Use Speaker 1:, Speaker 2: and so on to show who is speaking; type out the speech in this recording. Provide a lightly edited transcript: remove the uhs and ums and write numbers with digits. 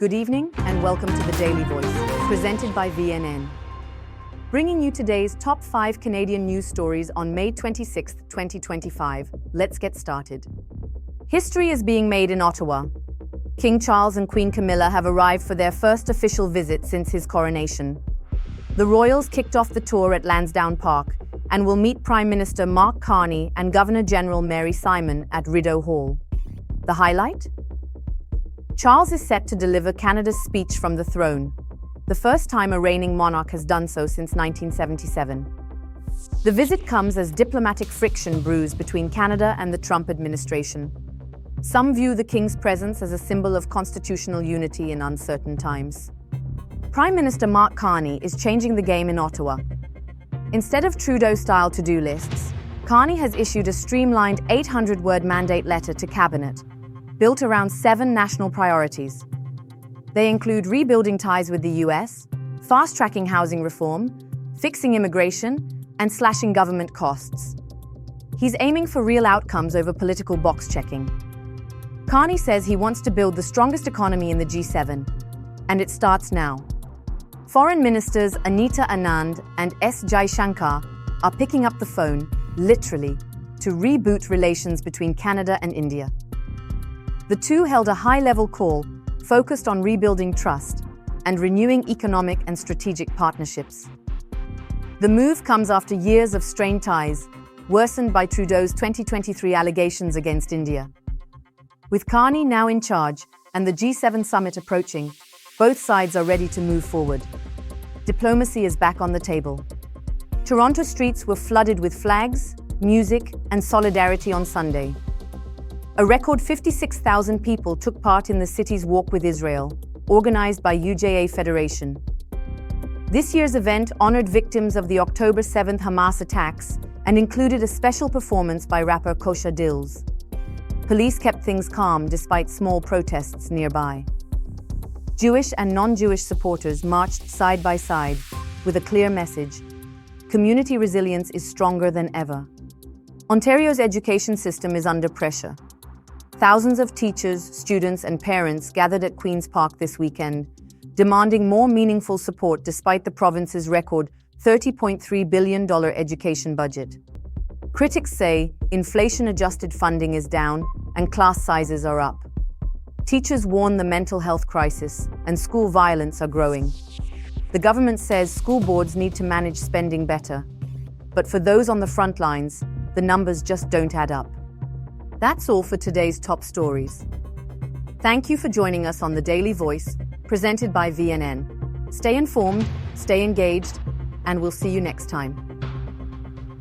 Speaker 1: Good evening and welcome to the Daily Voice, presented by VNN. Bringing you today's top 5 Canadian news stories on May 26, 2025. Let's get started. History is being made in Ottawa. King Charles and Queen Camilla have arrived for their first official visit since his coronation. The royals kicked off the tour at Lansdowne Park and will meet Prime Minister Mark Carney and Governor-General Mary Simon at Rideau Hall. The highlight? Charles is set to deliver Canada's speech from the throne, the first time a reigning monarch has done so since 1977. The visit comes as diplomatic friction brews between Canada and the Trump administration. Some view the King's presence as a symbol of constitutional unity in uncertain times. Prime Minister Mark Carney is changing the game in Ottawa. Instead of Trudeau-style to-do lists, Carney has issued a streamlined 800-word mandate letter to Cabinet, built around 7 national priorities. They include rebuilding ties with the US, fast-tracking housing reform, fixing immigration, and slashing government costs. He's aiming for real outcomes over political box-checking. Carney says he wants to build the strongest economy in the G7, and it starts now. Foreign Ministers Anita Anand and S. Jaishankar are picking up the phone, literally, to reboot relations between Canada and India. The two held a high-level call focused on rebuilding trust and renewing economic and strategic partnerships. The move comes after years of strained ties, worsened by Trudeau's 2023 allegations against India. With Carney now in charge and the G7 summit approaching, both sides are ready to move forward. Diplomacy is back on the table. Toronto streets were flooded with flags, music, and solidarity on Sunday. A record 56,000 people took part in the city's Walk with Israel, organized by UJA Federation. This year's event honored victims of the October 7th Hamas attacks and included a special performance by rapper Kosha Dills. Police kept things calm despite small protests nearby. Jewish and non-Jewish supporters marched side by side with a clear message: community resilience is stronger than ever. Ontario's education system is under pressure. Thousands of teachers, students, and parents gathered at Queen's Park this weekend, demanding more meaningful support despite the province's record $30.3 billion education budget. Critics say inflation-adjusted funding is down and class sizes are up. Teachers warn the mental health crisis and school violence are growing. The government says school boards need to manage spending better. But for those on the front lines, the numbers just don't add up. That's all for today's top stories. Thank you for joining us on The Daily Voice, presented by VNN. Stay informed, stay engaged, and we'll see you next time.